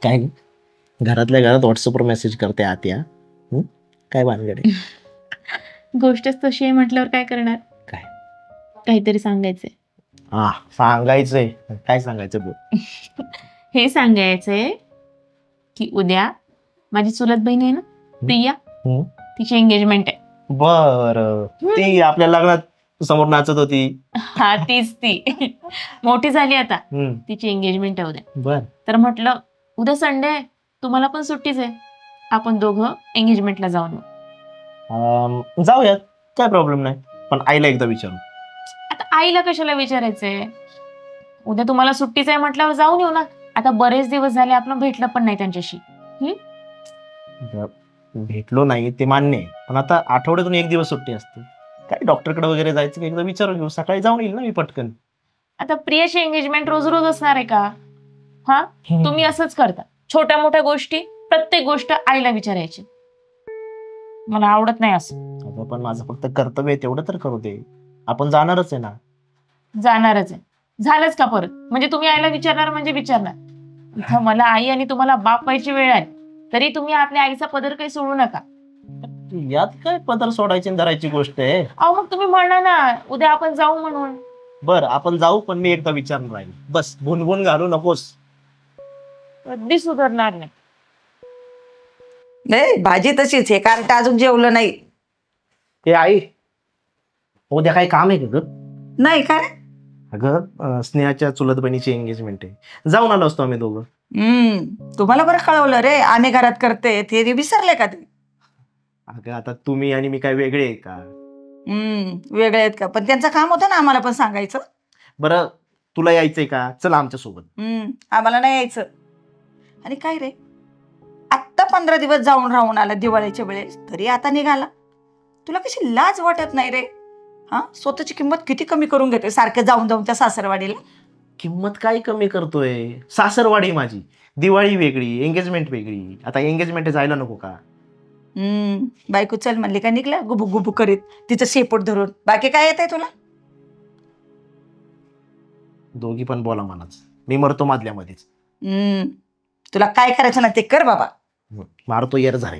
काय घरातल्या घरात व्हॉट्सअपवर मेसेज करते आत्या? काय भानगडे? गोष्टच तशी आहे म्हटल्यावर काय करणार? काय काहीतरी सांगायचंय. हा सांगायचंय? काय सांगायचं बोल. हे सांगायचंय की उद्या माझी चुलत बहीण आहे ना प्रिया, तिची एंगेजमेंट आहे. बर, ती आपल्या लग्नात समोर नाचत होती. हा तीच ती. मोठी झाली आता. तिची एंगेजमेंट आहे उद्या. बर, तर म्हटलं उद्या संडे आहे, तुम्हाला पण सुट्टीच आहे, आपण दोघं एंगेजमेंटला जाऊन येऊ. जाऊयात, काय प्रॉब्लेम नाही. पण आईला एकदा विचारू. आता आईला कशाला विचारायचंय? उद्या तुम्हाला सुट्टीच आहे म्हटल्यावर जाऊन येऊ ना. आता बरेच दिवस झाले आपण भेटलं पण नाही त्यांच्याशी. भेटलो नाही ते मान्य आहे, पण आता आठवड्यातून एक दिवस सुट्टी असते. काय डॉक्टरकडे वगैरे जायचं, एकदा विचारून घेऊ. सकाळी जाऊन येईल ना मी पटकन. आता प्रियाची एंगेजमेंट रोज रोज असणार आहे का? हा, तुम्ही असंच करता, छोट्या मोठ्या गोष्टी, प्रत्येक गोष्ट आईला विचारायची. मला आवडत नाही असं. पण माझं फक्त कर्तव्य आहे तेवढं तर करू दे. आपण जाणारच आहे ना. जाणारच आहे. झालंच का परत? म्हणजे तुम्ही आईला विचारणार म्हणजे विचारणार. इथं मला आई आणि तुम्हाला बाप व्हायची वेळ आहे, तरी तुम्ही आपल्या आईचा पदर काही सोडू नका. यात काय पदर सोडायची धरायची गोष्ट आहे? अहो मग तुम्ही म्हणा ना उद्या आपण जाऊ म्हणून. बर आपण जाऊ, पण मी एकदा विचारून राहील. बस भुनभुन घालू नकोस. कधी सुधारणार नाही. नाही भाजी तशीच आहे, कारण अजून जेवलं नाही. हे आई, उद्या काही काम आहे का ग? नाही का रे? अगं स्नेहाच्या चुलत बहिणीची एंगेजमेंट आहे, जाऊन आलो असतो आम्ही दोघं. तुम्हाला बरं कळवलं रे, आम्ही घरात करते ते विसरले का ते? अगं आता तुम्ही आणि मी काय वेगळे आहे का? वेगळे आहेत का? पण त्यांचं काम होतं ना आम्हाला पण सांगायचं. बरं तुला यायचंय का? चल आमच्या सोबत. आम्हाला नाही यायचं. आणि काय रे, आत्ता 15 दिवस जाऊन राहून आला दिवाळीच्या वेळेस, तरी आता निघाला. तुला कशी लाज वाटत नाही रे? हा, स्वतःची किंमत किती कमी करून घेते सारखं जाऊन जाऊन त्या सासरवाडीला. किंमत काय कमी करतोय? सासरवाडी माझी, दिवाळी वेगळी, एंगेजमेंट वेगळी. आता एंगेजमेंट जायला नको का? बायको चल म्हणली का निघला गुबू गुबू करीत, तिचं शेपूट धरून. बाकी काय येत आहे तुला? दोघी पण बोला मलाच, मी मरतो मधल्या मध्येच. तुला काय करायचं ना ते कर बाबा. मारतो येर झाले.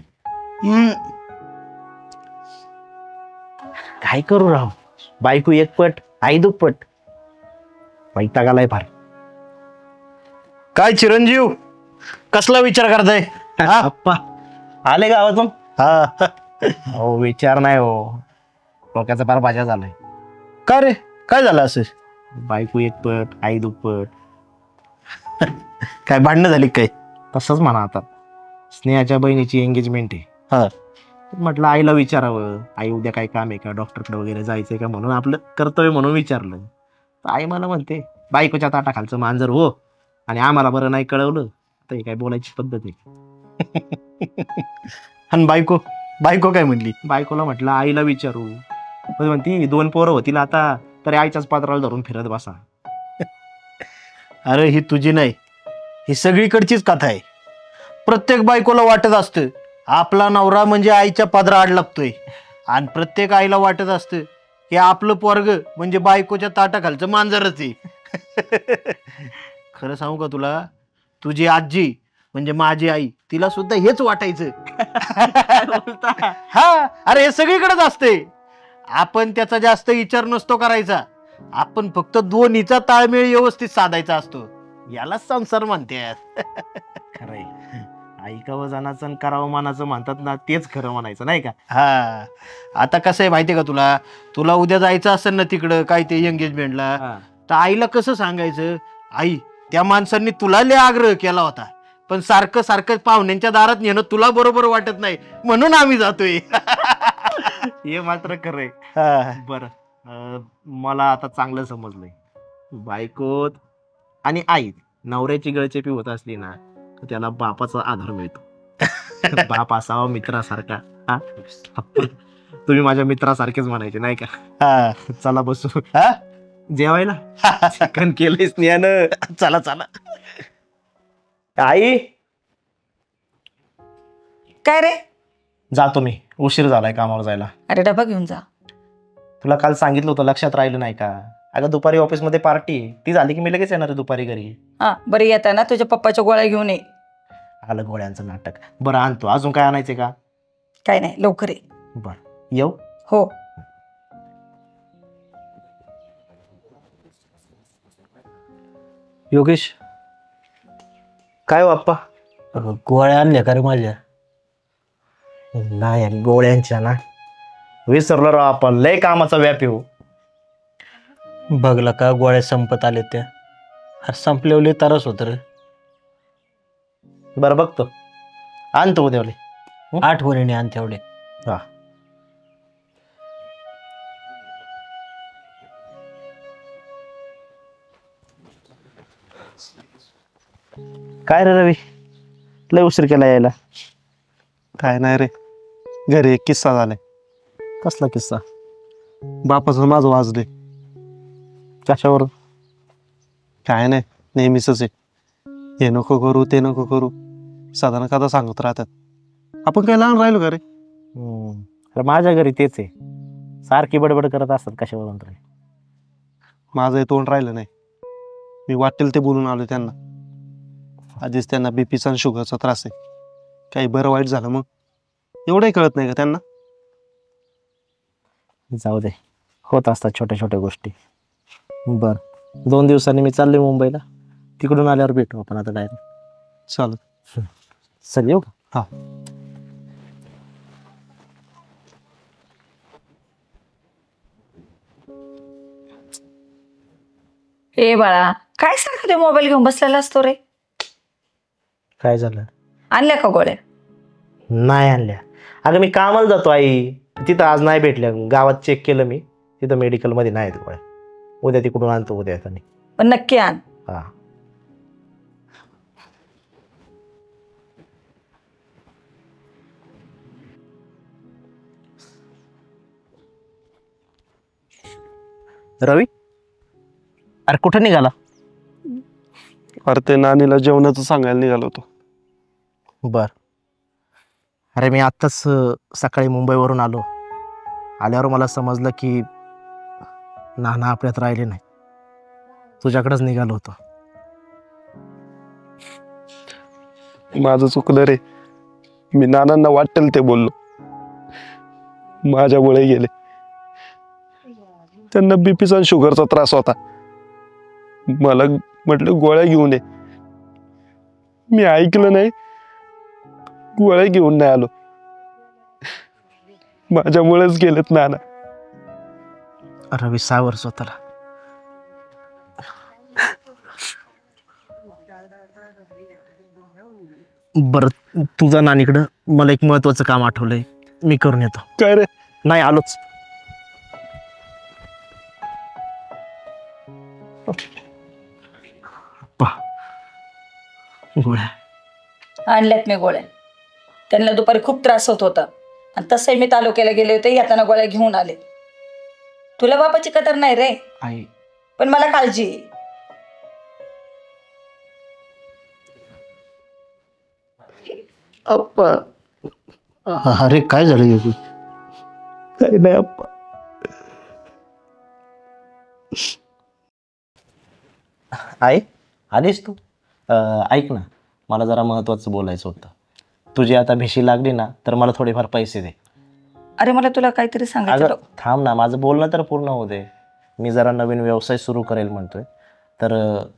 काय करू राव, बायको एकपट, आई दुप्पट. वैतागालाय फार. काय चिरंजीव, कसला विचार करताय? अप्पा आले गावातून? हो विचार नाही हो, डोक्याचा फार भाज्या झालाय. का रे, काय झालं असं? बायको एकपट, आई दुप्पट. काय भांडणं झाली काय? तसंच म्हणा. आता स्नेहाच्या बहिणीची एंगेजमेंट आहे. म्हटलं आईला विचारावं, आई उद्या काय काम आहे का, डॉक्टरकडे वगैरे जायचंय का, म्हणून आपलं कर्तव्य म्हणून विचारलं. तर आई मला म्हणते बायकोच्या ताटाखालचं मांजर हो, आणि आम्हाला बरं नाही कळवलं. तर हे काय बोलायची पद्धत आहे? आणि बायको काय म्हणली? बायकोला म्हटलं आईला विचारू, म्हणती 2 पोरं होतील आता, तरी आईच्याच पात्राला धरून फिरत बसा. अरे ही तुझी नाही, ही सगळीकडचीच कथा आहे. प्रत्येक बायकोला वाटत असतं आपला नवरा म्हणजे आईच्या पदरा आड लागतोय, आणि प्रत्येक आईला वाटत असतं की आपलं पोरग म्हणजे बायकोच्या ताटाखालचं मांजरच आहे. खरं सांगू का तुला, तुझी आजी म्हणजे माझी आई, तिला सुद्धा हेच वाटायचं. हा, अरे हे सगळीकडेच असते. आपण त्याचा जास्त विचार नसतो करायचा, आपण फक्त दोन्हीचा ताळमेळ व्यवस्थित साधायचा असतो. यालाच संसार म्हणतात. खरंय, ऐकावं जाण्याचं करावं मानाचं म्हणतात ना, तेच खरं म्हणायचं नाही का? हा, आता कसं आहे माहितीये का तुला उद्या जायचं असेल ना तिकडं काय ते एंगेजमेंटला, तर आईला कसं सांगायचं, आई त्या माणसांनी तुला लय आग्रह केला होता, पण सारखं सारखं पाहुण्यांच्या दारात नेणं तुला बरोबर वाटत नाही, म्हणून आम्ही जातोय. हे मात्र खरंय. बरं मला आता चांगलं समजलंय, बायकोत आणि आई नवऱ्याची गळचेपी होत असली ना, तर त्याला बापाचा आधार मिळतो. बाप असावा मित्रासारखा. तुम्ही माझ्या मित्रासारखेच म्हणायचे नाही का? चला बसू जेवायला. चिकन केलंय स्नेहानं. चला चला. आई काय रे? जातो मी, उशीर झालाय कामावर जायला. अरे डबा घेऊन जा. तुला काल सांगितलं होतं, लक्षात राहिलं नाही का? अगं दुपारी ऑफिसमध्ये पार्टी आहे, ती झाली की मी लगेच येणार आहे दुपारी घरी. हा बरं येताना तुझ्या पप्पाच्या गोळ्या घेऊन ये. आलं गोळ्यांचं नाटक. बरं आणतो. अजून काय आणायचंय का? काय नाही लवकर ये. बरं येऊ. हो. योगेश, काय हो आप्पा? गोळ्या आणल्या का रे माझ्या? नाही गोळ्यांच्या ना विसरलो राव आपण, लय कामाचा व्याप येऊ. बघला का गोळ्या संपत आले त्या. संपलेवले तरच होत रे. बरं बघतो, आणतो उद्यावले. आठवणीने आण तेवढे. हा. काय रे रवी, लय उशीर केला यायला? काय नाही रे, घरी एक किस्सा झालाय. कसला किस्सा? बापाचं माझं वाजले. कशावर? काय नाही, नेहमीच आहे. हे नको करू ते नको करू, साधारण कथा सांगत राहतात. आपण काय लहान राहिलो का रे? तर माझ्या घरी तेच आहे, सारखी बडबड करत असतात कशावरून रे. माझं हे तोंड राहिलं नाही. मी वाटेल ते बोलून आलो त्यांना. आधीच त्यांना बीपीचा आणि शुगरचा त्रास आहे. काही बरं वाईट झालं मग एवढंही कळत नाही का त्यांना? जाऊ दे, होत असतात छोट्या छोट्या गोष्टी. बर, 2 दिवसांनी मी चाललोय मुंबईला, तिकडून आल्यावर भेटू आपण आता डायरेक्ट. चालत. चल येऊ का? हा. ए बाळा, काय सारखं ते मोबाईल घेऊन बसलेला असतो रे? काय झालं? आणल्या का गोळ्या? नाही आणल्या. अगं मी कामाला जातो आई, तिथं आज नाही भेटल्या. गावात चेक केलं मी, तिथं मेडिकलमध्ये नाही आहेत गोळ्या. उद्या तिकडून आणतो उद्या येताना. पण नक्की आण. हा. रवी, अरे कुठं निघाला? अरे ते नानीला जेवणाचं सांगायला निघालो होतो. बर. अरे मी आत्ताच सकाळी मुंबईवरून आलो. आल्यावर मला समजलं की नाना आपल्यात राहिले नाही. तुझ्याकडेच निघालो होतो. माझं चुकलं रे. मी नानांना वाटेल ते बोललो, माझ्यामुळे गेले. त्यांना बीपीचा आणि शुगरचा त्रास होता. मला म्हटलं गोळ्या घेऊन ये. मी ऐकलं नाही, गोळ्या घेऊन नाही आलो. माझ्यामुळेच गेलेत नाना. रवी सावर स्वतःला. बर, तुझा नानीकडं मला एक महत्वाचं काम आठवलंय, मी करून येतो. काय रे? नाही आलोच. गोळ्या आणल्यात मी गोळ्या. त्यांना दुपारी खूप त्रास होत होता आणि तसंही मी तालुक्याला गेले होते, येताना गोळ्या घेऊन आले. तुला बापाची कदर नाही रे, आई. पण मला काळजी आहे. अप्पा. अरे काय झालं योगी? काही नाही अप्पा. आई आलीस तू? ऐक ना, मला जरा महत्वाचं बोलायचं होतं. तुझी आता भेशी लागली ना, तर मला थोडेफार पैसे दे. अरे मला तुला काहीतरी सांगायचं अगं होतं. थांब ना, माझं बोलणं तर पूर्ण होऊ दे. मी जरा नवीन व्यवसाय सुरू करेल म्हणतोय, तर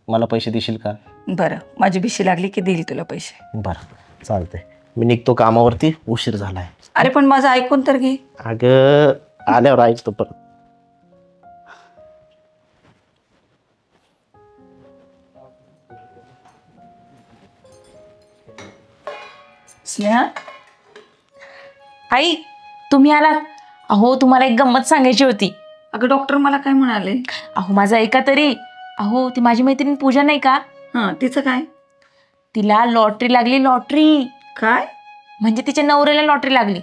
मला पैसे देशील का? बरं, माझी भिशी लागली की देईल तुला पैसे. बरं चालतंय, मी निघतो कामावरती, उशीर झालाय. अरे पण माझं ऐकून तर घे. अगं आल्यावर ऐकतो परत. स्नेहा, आई तुम्ही आलात? अहो तुम्हाला एक गंमत सांगायची होती. अगं डॉक्टर मला काय म्हणाले? अहो माझं ऐका तरी. अहो ती माझी मैत्रीण पूजा नाही का, हां तिचं काय? तिला लॉटरी लागली. लॉटरी काय? म्हणजे तिच्या नवऱ्याला लॉटरी लागली.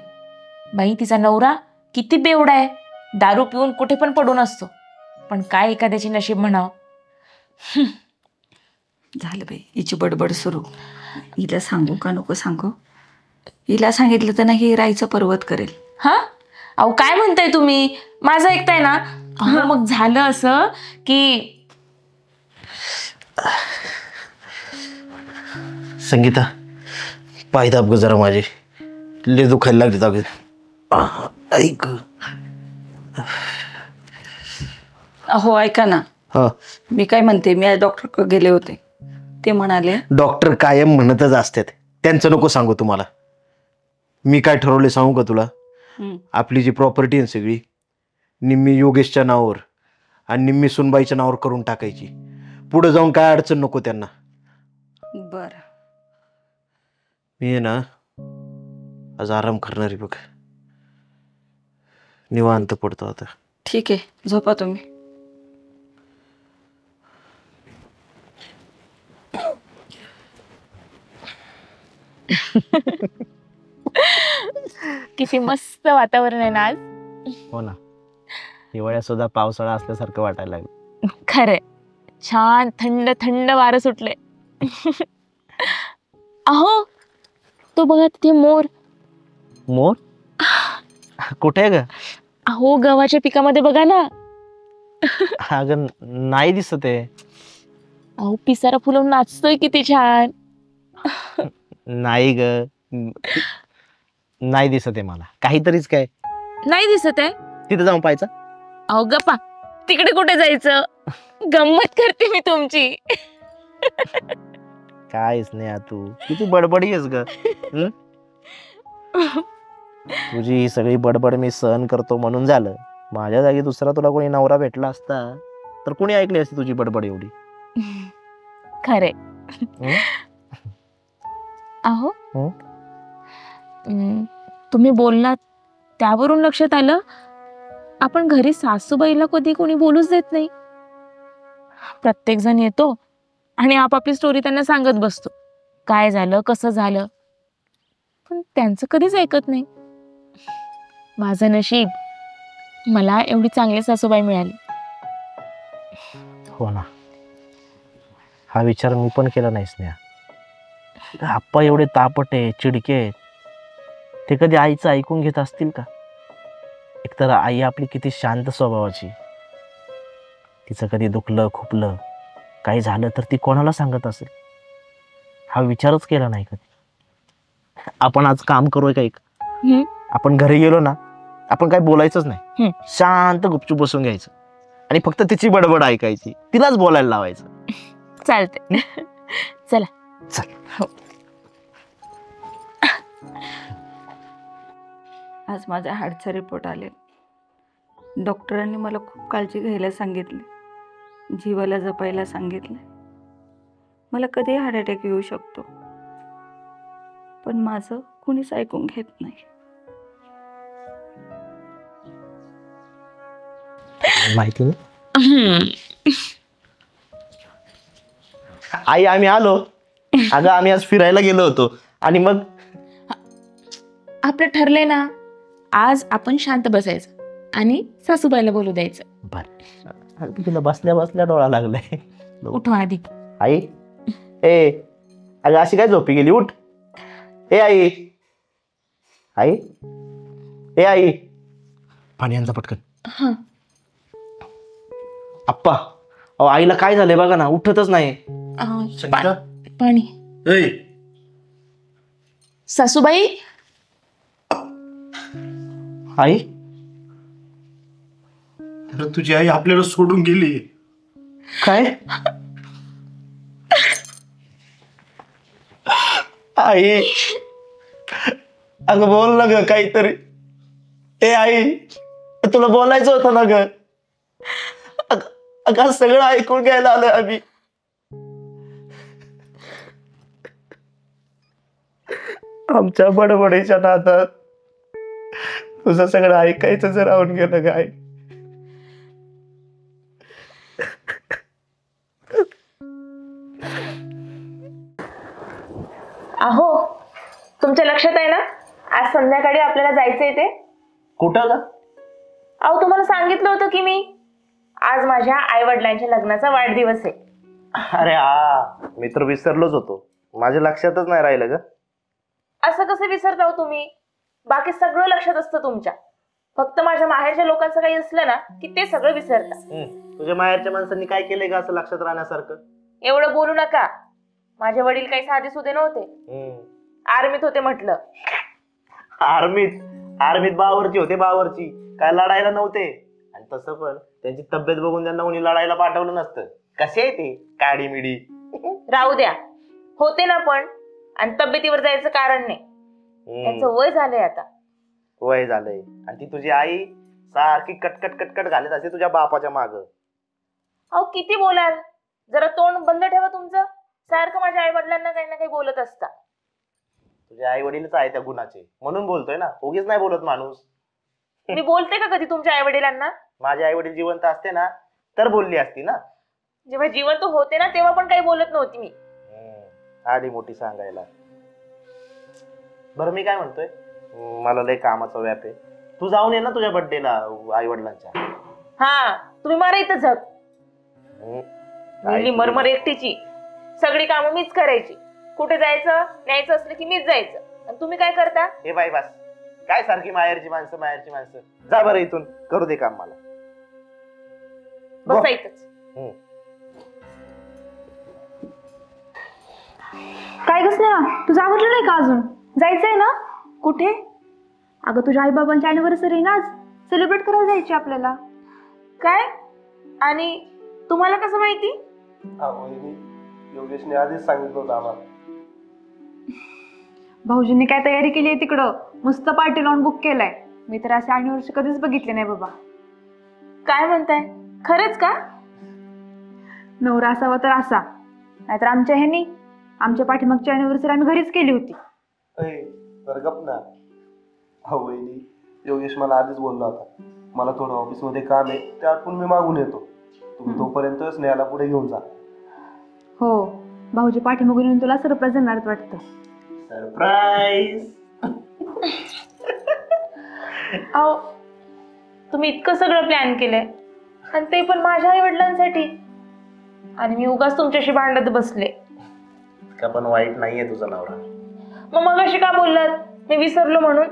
बाई तिचा नवरा किती बेवडा आहे, दारू पिऊन कुठे पण पडून असतो. पण काय एखाद्याची नशीब म्हणावं. झालं बाई, हिची बडबड सुरू. हिला सांगू का नको सांगू? हिला सांगितलं तर नाही राहायचं पर्वत करेल. हा अहो काय म्हणताय तुम्ही? माझं ऐकताय ना? मग झालं असं की संगीता, पाय दाब ग जरा माझे, लय दुखायला लागले अगं. ऐक. अहो ऐका ना, हा, मी काय म्हणते, मी आज डॉक्टरकडे गेले होते. ते म्हणाले डॉक्टर कायम म्हणतच असतात, त्यांचं नको सांगू तुम्हाला. मी काय ठरवले सांगू का तुला? आपली जी प्रॉपर्टी आहे सगळी, निम्मी योगेशच्या नावावर आणि निम्मी सुनबाईच्या नावावर करून टाकायची. पुढे जाऊन काय अडचण नको त्यांना. बर. मी आहे ना आज आराम करणार आहे बघ, निवांत पडतो आता. ठीक आहे, झोपा तुम्ही. किती मस्त वातावरण आहे ना आज. हो ना, हिवाळ्यात सुद्धा पावसाळा असल्यासारखं वाटायला लागलं. खरंय, छान थंड थंड वारं सुटले. अहो तो बघा तिथे मोर. मोर कुठे आहे ग? अहो गव्हाच्या पिकामध्ये बघा ना. अगं नाही दिसत आहे. अहो पिसारा फुलवून नाचतोय किती छान. नाही ग, नाही दिसत आहे मला. काहीतरीच काय. नाही दिसत आहे? तिथे जाऊन पाहायचं. अहो गप्पा, तिकडे कुठे जायचं? गंमत करते मी तुमची. कायच नाही तू किती बडबडी आहेस ग. तुझी ही सगळी बडबड मी सहन करतो म्हणून झालं. माझ्या जागी दुसरा तुला कोणी नवरा भेटला असता तर कोणी ऐकली असती तुझी बडबड एवढी. खरे. अहो तुम्ही बोललात त्यावरून लक्षात आलं, आपण घरी सासूबाईला कधी कोणी बोलूच देत नाही. प्रत्येक जण येतो आणि आपापली स्टोरी त्यांना सांगत बसतो, काय झालं कसं झालं, पण त्यांचं कधीच ऐकत नाही. माझं नशीब, मला एवढी चांगली सासूबाई मिळाली. हो ना, हा विचार मी पण केला नाही स्नेहा. आप्पा एवढे तापट आहे, चिडके आहेत, ते कधी आईचं ऐकून घेत असतील का? एकतर आई आपली किती शांत स्वभावाची. तिचं कधी दुखलं खुपलं काही झालं तर ती कोणाला सांगत असेल, हा विचारच केला नाही कधी. आपण आज काम करूय का? एक आपण घरी गेलो ना, आपण काय बोलायचंच नाही, शांत गुपचूप बसून घ्यायचं आणि फक्त तिची बडबड ऐकायची, तिलाच बोलायला लावायचं. चालते. चला चल. हो. आज माझ्या हार्टचा रिपोर्ट आले. डॉक्टरांनी मला खूप काळजी घ्यायला सांगितली, जीवाला जपायला सांगितलं. मला कधी हार्ट अटॅक येऊ शकतो, पण माझं कुणीच ऐकून घेत नाही. माहिती नाही आई, आम्ही आलो. अगं आम्ही आज फिरायला गेलो होतो आणि मग आपलं ठरलंय ना, आज आपण शांत बसायचं आणि सासूबाईला बोलू द्यायचं. बर, तुला बसल्या बसल्या डोळा लागलाय. उठवा आधी. आई, ए अगं अशी काय झोपी गेली? उठ. ए आई, आई, ए आई, पाणी आणजा पटकन. हा. आप्पा, अहो आईला काय झालंय बघा ना, उठतच नाही. पाणी. सासूबाई. आई, तुझी आई आपल्याला सोडून गेली. काय? आई, अगं बोल ना ग काहीतरी. ए आई, तुला बोलायचं होतं ना ग. अगं सगळं ऐकून घ्यायला आलोय आम्ही. आमच्या बडबडीच्या नादात तुझं सगळं ऐकायचं जर राहून गेलं काय. अहो तुमच्या लक्षात आहे ना, आज संध्याकाळी आपल्याला जायचंय ते. कुठं ग? अहो तुम्हाला सांगितलं होतं की मी, आज माझ्या आई वडिलांच्या लग्नाचा वाढदिवस आहे. अरे हा, मी तर विसरलोच होतो, माझ्या लक्षातच नाही राहिलं ग. असं कसं विसरता हो तुम्ही? बाकी सगळं लक्षात असतं तुमच्या, फक्त माझ्या माहेरच्या लोकांचं काही असलं ना की ते सगळं विसरतात. तुझ्या माहेरच्या माणसांनी काय केलंय का असं लक्षात राहण्यासारखं? एवढं बोलू नका. माझे वडील काही साधे सुधे नव्हते, आर्मीत होते म्हटलं. आर्मीत बावरची होते, बावरची. काय लढायला नव्हते. आणि तसं पण त्यांची तब्येत बघून त्यांना कोणी लढायला पाठवलं नसतं. कसे आहे ते काडी मिडी. राहू द्या, होते ना पण. आणि तब्येतीवर जायचं कारण नाही, त्यांचं वय झालंय आता. वय झालंय आणि ती तुझी आई सारखी कटकट कटकट घालत असे तुझ्या बापाच्या माग. अहो किती बोलाल, जरा तोंड बंद ठेवा तुमचं. सारखं माझ्या आई वडिलांना काही ना काही बोलत असता. तुझे आई वडीलच आहे त्या गुणाचे म्हणून बोलतोय ना, उगीच नाही बोलत माणूस. मी बोलते का कधी तुमच्या आई वडिलांना? माझे आई वडील जिवंत असते ना तर बोलली असती ना. जेव्हा जिवंत होते ना तेव्हा पण काही बोलत नव्हती मी. आली मोठी सांगायला. बरं मी काय म्हणतोय, मला लय कामाचा व्याप आहे. तू जाऊन ये ना तुझ्या बर्थडेला आई वडिलांच्या. हा, तुम्ही मारा इथं झक. मी मरमर एकटीची, सगळी कामं मीच करायची. कुठे जायचं न्यायचं असलं की मीच जायचं. आणि तुम्ही काय करता? हे बाई बस, काय सारखी माहेरची माणसं. जा बरं इथून, करू दे काम मला. बसा इथंच. काय गं स्नेहा, तुझं आवडलं नाही का अजून? जायचंय ना? कुठे? अगं तुझ्या आई बाबांची अॅनिव्हर्सरी ना आज, सेलिब्रेट करायला जायची आपल्याला. काय? आणि तुम्हाला कसं माहिती? योगेशने आधीच सांगितलं होतं आम्हाला. भाऊजींनी काय तयारी केली आहे तिकडं, मस्त पार्टी लावून बुक केलाय. मी तर असे अॅनिव्हर्सरी कधीच बघितले नाही बाबा. काय म्हणताय, खरंच का? नवरा असावा तर असा, नाहीतर आमच्या ह्यांनी आमच्या पाठीमागची अॅनिव्हर्सरी आम्ही घरीच केली होती. तर गप ना. हो वहिनी, योगेश मला आधीच बोलला होता मला थोडं ऑफिसमध्ये काम आहे, ते आठवून मी मागून येतो. तुम्ही तोपर्यंत स्नेहाला पुढे घेऊन जा. हो, भाऊजी पाठीमागून येऊन तुला सरप्राईज देणार वाटतं. सरप्राईज. अहो तुम्ही इतकं सगळं प्लॅन केलंय आणि ते पण माझ्या आई वडिलांसाठी, आणि मी उगाच तुमच्याशी भांडत बसले. का पण वाईट नाहीये तुझा नवरा. मग मगाशी का बोललात मी विसरलो म्हणून?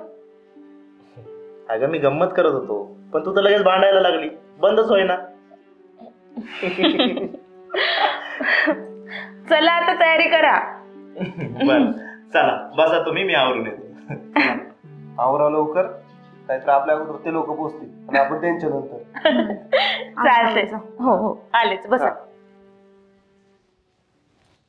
अगं मी गंमत करत होतो, पण तू तर लगेच भांडायला लागली. बंदच होईना. चला आता तयारी करा. बर चला बसा तुम्ही, मी आवरून येतो. आवरा लवकर, नाहीतर आपल्या अगोदर ते लोक पोहोचतील आणि आपण त्यांच्या नंतर. चालतंय. हो हो आलेच, बसा.